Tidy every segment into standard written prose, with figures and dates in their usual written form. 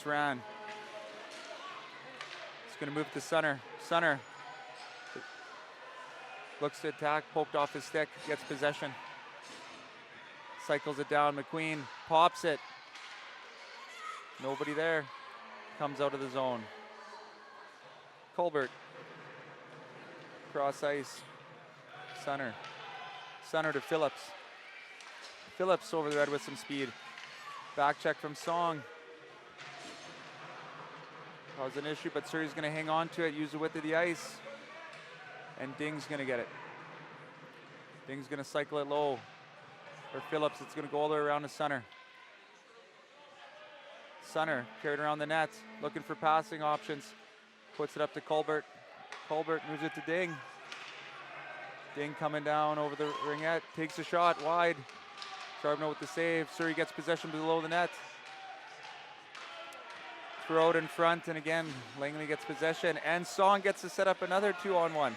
Ran. It's going to move to Sunner. Sunner looks to attack, poked off his stick, gets possession. Cycles it down, McQueen pops it. Nobody there. Comes out of the zone. Colbert. Cross ice. Sunner. Sunner to Phillips. Phillips over the red with some speed. Back check from Song. Caused an issue, but Surrey's going to hang on to it, use the width of the ice. And Ding's going to get it. Ding's going to cycle it low. For Phillips, it's going to go all the way around to Sunner. Sunner carried around the net, looking for passing options. Puts it up to Colbert. Colbert moves it to Ding. Ding coming down over the ringette, takes a shot wide. Charbonneau with the save. Surrey gets possession below the net. Throw it in front, and again, Langley gets possession, and Song gets to set up another 2-on-1.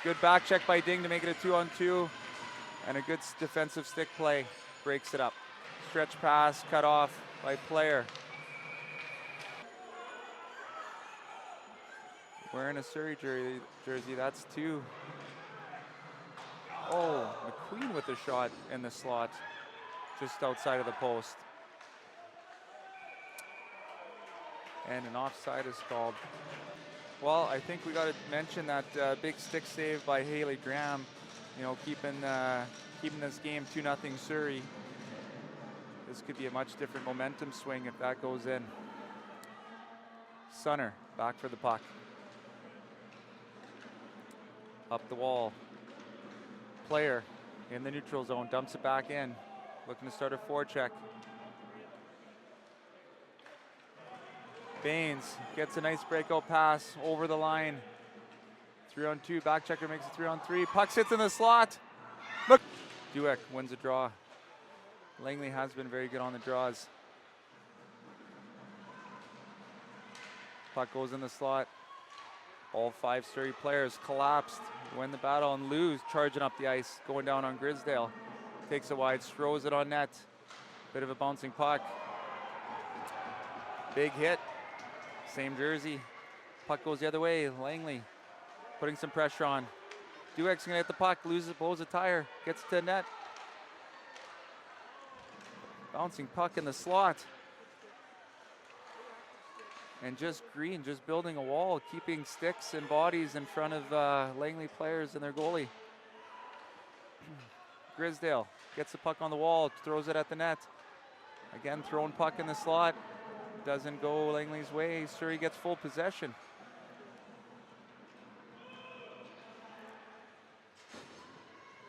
Good back check by Ding to make it a 2-on-2, and a good defensive stick play breaks it up. Stretch pass cut off by Player. Wearing a Surrey jersey, that's 2. Oh, McQueen with the shot in the slot, just outside of the post. And an offside is called. Well, I think we got to mention that big stick save by Haley Graham, you know, keeping this game 2-0 Surrey. This could be a much different momentum swing if that goes in. Sunner back for the puck. Up the wall. Player in the neutral zone, dumps it back in. Looking to start a forecheck. Baines gets a nice breakout pass over the line. 3-on-2, back checker makes it 3-on-3. Puck sits in the slot. Look, Dueck wins a draw. Langley has been very good on the draws. Puck goes in the slot. All 5 Surrey players collapsed, win the battle, and lose, charging up the ice, going down on Grisdale. Takes it wide, throws it on net. Bit of a bouncing puck. Big hit. Same jersey. Puck goes the other way. Langley putting some pressure on. Dueck's gonna hit the puck, loses, blows a tire, gets to net. Bouncing puck in the slot. And just Green just building a wall, keeping sticks and bodies in front of Langley players and their goalie. Grisdale gets the puck on the wall, throws it at the net. Again, thrown puck in the slot. Doesn't go Langley's way. Surrey gets full possession.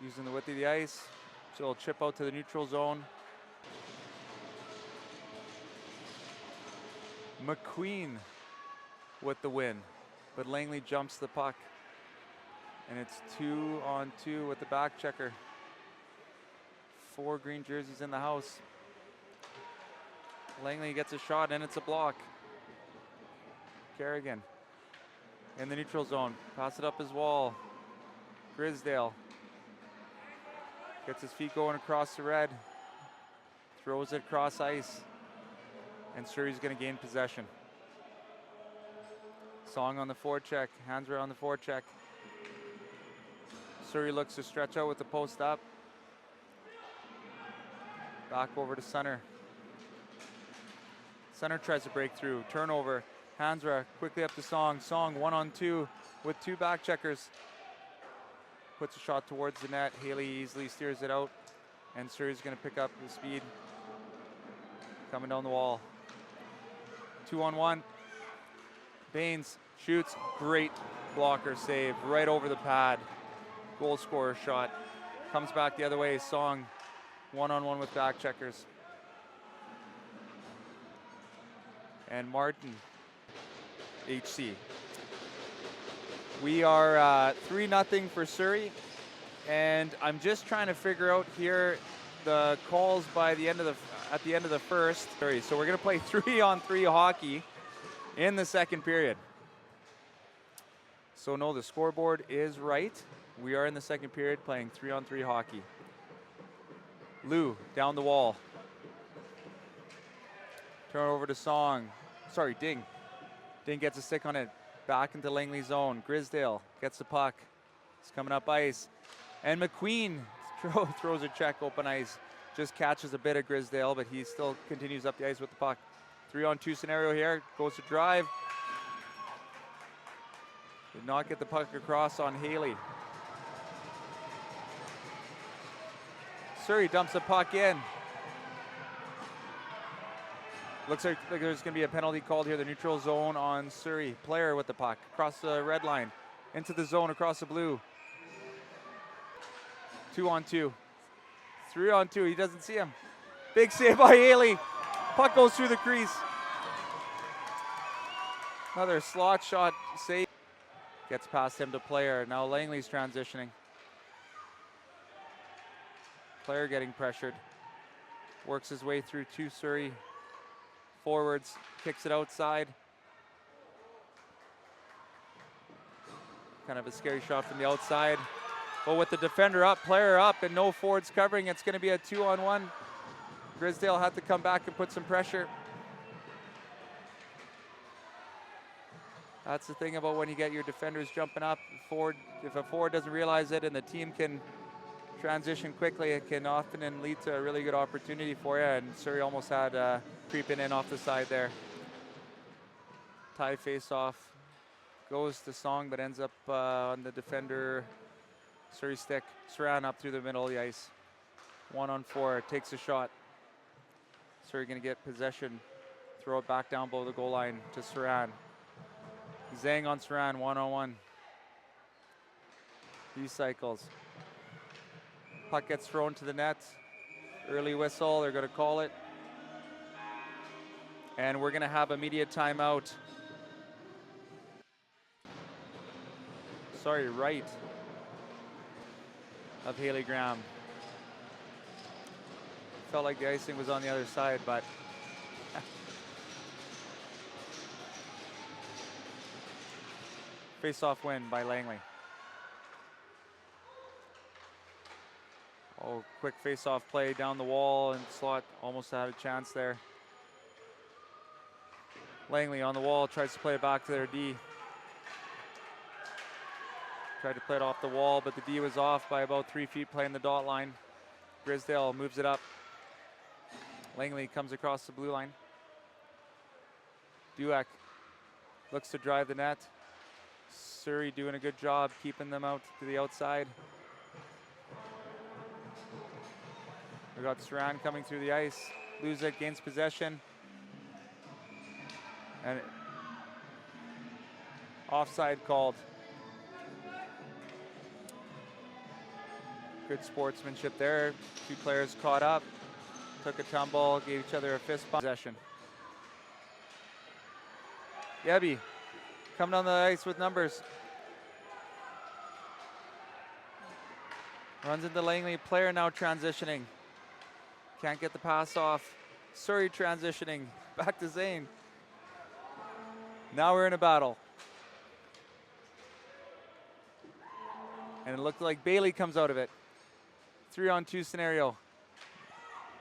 Using the width of the ice. So it'll chip out to the neutral zone. McQueen with the win, but Langley jumps the puck. And it's 2-on-2 with the back checker. 4 green jerseys in the house. Langley gets a shot and it's a block. Kerrigan in the neutral zone. Pass it up his wall. Grisdale gets his feet going across the red. Throws it across ice. And Surrey's going to gain possession. Song on the forecheck. Hansra on the forecheck. Surrey looks to stretch out with the post up. Back over to Sunner. Sunner tries to break through. Turnover. Hansra quickly up to Song. Song 1-on-2 with 2 back checkers. Puts a shot towards the net. Haley easily steers it out. And Surrey's going to pick up the speed. Coming down the wall. 2-on-1. Baines shoots. Great blocker save right over the pad. Goal scorer shot. Comes back the other way. Song 1-on-1 with back checkers. And Martin, HC. We are 3-0 for Surrey, and I'm just trying to figure out here the calls by the end of at the end of the first. So we're going to play 3-on-3 hockey in the second period. So no, the scoreboard is right. We are in the second period playing 3-on-3 hockey. Lou down the wall. Turn over to Song. Sorry, Ding. Ding gets a stick on it. Back into Langley zone. Grisdale gets the puck. It's coming up ice. And McQueen throws a check open ice. Just catches a bit of Grisdale, but he still continues up the ice with the puck. 3-on-2 scenario here. Goes to drive. Did not get the puck across on Haley. Surrey dumps the puck in. Looks like there's going to be a penalty called here. The neutral zone on Surrey. Player with the puck across the red line. Into the zone across the blue. 2-on-2. 3-on-2. He doesn't see him. Big save by Haley. Puck goes through the crease. Another slot shot save. Gets past him to player. Now Langley's transitioning. Player getting pressured. Works his way through two Surrey forwards. Kicks it outside. Kind of a scary shot from the outside. But with the defender up, player up, and no forwards covering, it's going to be a 2-on-1. Grisdale had to come back and put some pressure. That's the thing about when you get your defenders jumping up. If a forward doesn't realize it and the team can transition quickly, it can often lead to a really good opportunity for you. And Surrey almost had creeping in off the side there. Tie face-off. Goes to Song, but ends up on the defender. Surrey stick. Saran up through the middle of the ice. 1-on-4. Takes a shot. Surrey going to get possession. Throw it back down below the goal line to Saran. Zhang on Saran, 1-on-1. He cycles. Puck gets thrown to the net. Early whistle, they're going to call it. And we're going to have immediate timeout. Sorry, right of Haley Graham. Felt like the icing was on the other side, but face-off win by Langley. Oh, quick face-off play down the wall, and slot almost had a chance there. Langley on the wall, tries to play it back to their D. Tried to play it off the wall, but the D was off by about 3 feet playing the dot line. Grisdale moves it up. Langley comes across the blue line. Dueck looks to drive the net. Surrey doing a good job keeping them out to the outside. We got Saran coming through the ice. Lose it, gains possession. And offside called. Good sportsmanship there. Two players caught up, took a tumble, gave each other a fist bump. Possession. Yebby coming on the ice with numbers. Runs into Langley, player now transitioning. Can't get the pass off. Surrey transitioning, back to Zane. Now we're in a battle. And it looked like Bailey comes out of it. 3-on-2 scenario.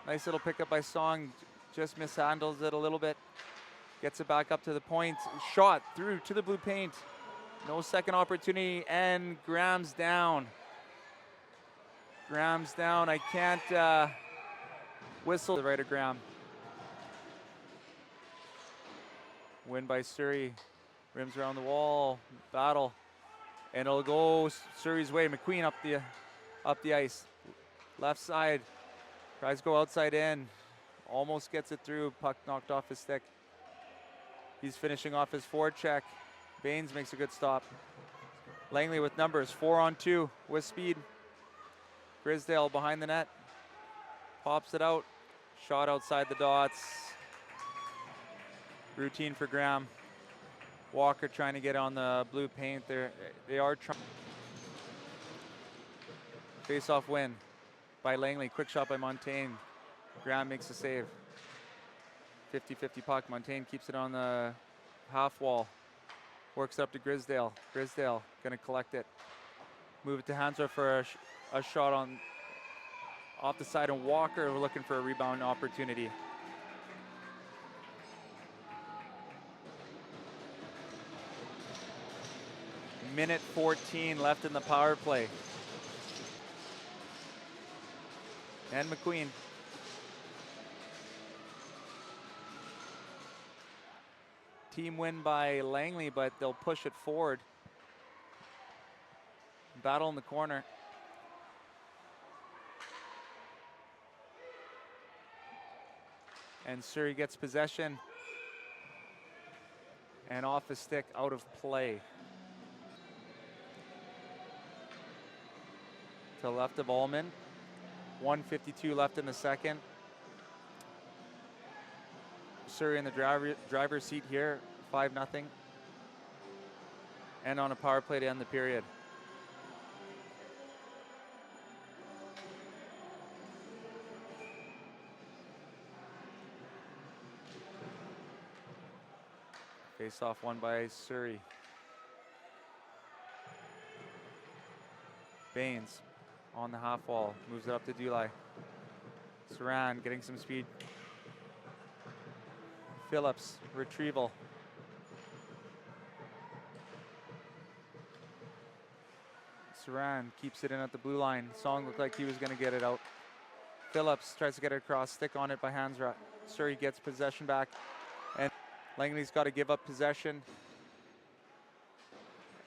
Nice little pickup by Song, just mishandles it a little bit. Gets it back up to the point. Shot through to the blue paint. No second opportunity, and Graham's down. Graham's down. I can't whistle the right of Graham. Win by Surrey. Rims around the wall. Battle. And it'll go Surrey's way. McQueen up the ice. Left side. Tries to go outside in. Almost gets it through. Puck knocked off his stick. He's finishing off his forward check. Baines makes a good stop. Langley with numbers. 4-on-2 with speed. Grisdale behind the net. Pops it out. Shot outside the dots. Routine for Graham. Walker trying to get on the blue paint. They are trying. Face-off win by Langley. Quick shot by Montaigne. Graham makes a save. 50-50 puck. Montaigne keeps it on the half wall. Works up to Grisdale. Grisdale going to collect it. Move it to Hansor for a shot on off the side, and Walker looking for a rebound opportunity. Minute 14 left in the power play. And McQueen. Team win by Langley, but they'll push it forward. Battle in the corner. And Surrey gets possession. And off the stick, out of play. To the left of Ullman. 1:52 left in the second. Surrey in the driver's seat here, 5-0. And on a power play to end the period. Face off won by Surrey. Baines on the half wall, moves it up to Dulai. Saran getting some speed. Phillips, retrieval. Saran keeps it in at the blue line. Song looked like he was going to get it out. Phillips tries to get it across, stick on it by Hansra. Surrey gets possession back. And Langley's got to give up possession.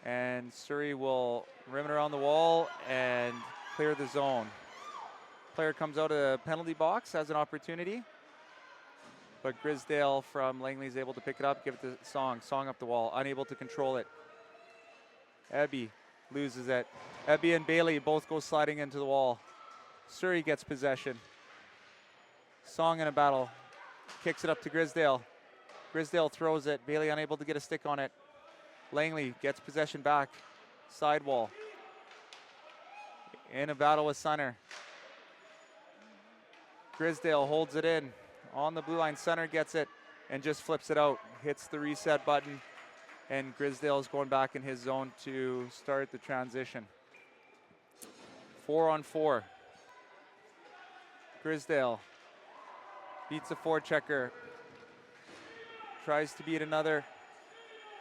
And Surrey will rim it around the wall and clear the zone. Player comes out of the penalty box, has an opportunity. But Grisdale from Langley is able to pick it up, give it to Song. Song up the wall, unable to control it. Ebby loses it. Ebby and Bailey both go sliding into the wall. Surrey gets possession. Song in a battle, kicks it up to Grisdale. Grisdale throws it, Bailey unable to get a stick on it. Langley gets possession back, sidewall. In a battle with Sunner. Grisdale holds it in. On the blue line, Sunner gets it and just flips it out. Hits the reset button, and Grisdale is going back in his zone to start the transition. 4-on-4. Grisdale beats a forechecker. Tries to beat another.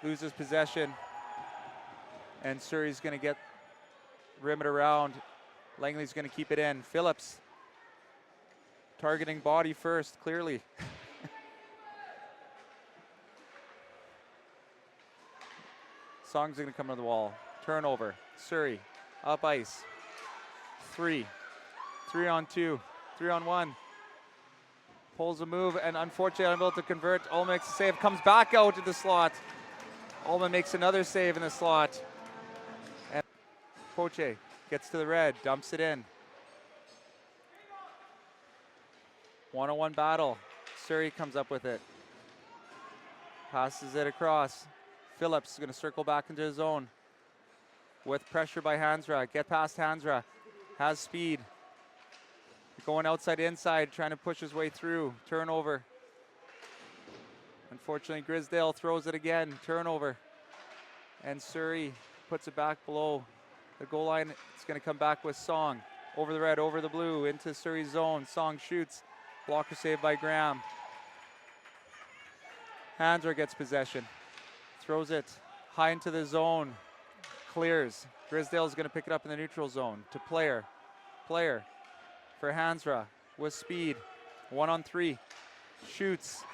Loses possession. And Surrey's going to rim it around. Langley's going to keep it in. Phillips targeting body first, clearly. Song's going to come to the wall. Turnover. Surrey up ice. 3. 3-on-2. 3-on-1. Pulls a move and unfortunately unable to convert. Ullman makes a save. Comes back out to the slot. Ullman makes another save in the slot. And Poche gets to the red. Dumps it in. 1-on-1 battle. Surrey comes up with it. Passes it across. Phillips is going to circle back into his zone. With pressure by Hansra. Get past Hansra. Has speed. Going outside inside, trying to push his way through. Turnover. Unfortunately, Grisdale throws it again. Turnover. And Surrey puts it back below the goal line. It's going to come back with Song. Over the red, over the blue, into Surrey's zone. Song shoots. Blocker saved by Graham. Hansra gets possession. Throws it high into the zone. Clears. Grisdale's going to pick it up in the neutral zone to Player. Player for Hansra with speed. 1-on-3. Shoots.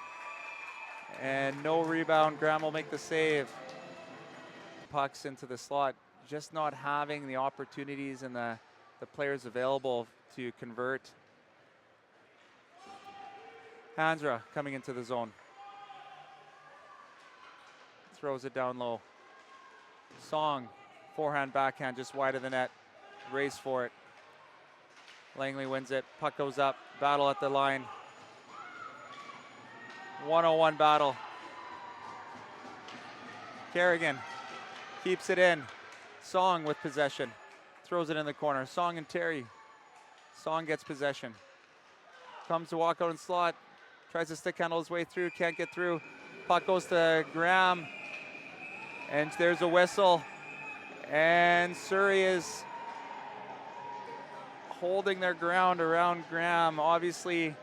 And no rebound. Graham will make the save. Pucks into the slot. Just not having the opportunities and the players available to convert. Hansra coming into the zone. Throws it down low. Song, forehand, backhand, just wide of the net. Race for it. Langley wins it. Puck goes up. Battle at the line. 1-on-1 battle. Kerrigan keeps it in. Song with possession. Throws it in the corner. Song and Terry. Song gets possession. Comes to walk out in slot. Tries to stick handle his way through. Can't get through. Puck goes to Graham. And there's a whistle. And Surrey is holding their ground around Graham. Obviously,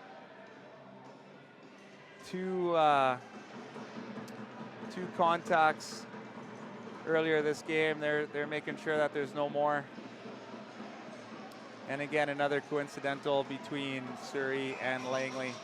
two contacts earlier this game. They're making sure that there's no more. And again, another coincidental between Surrey and Langley.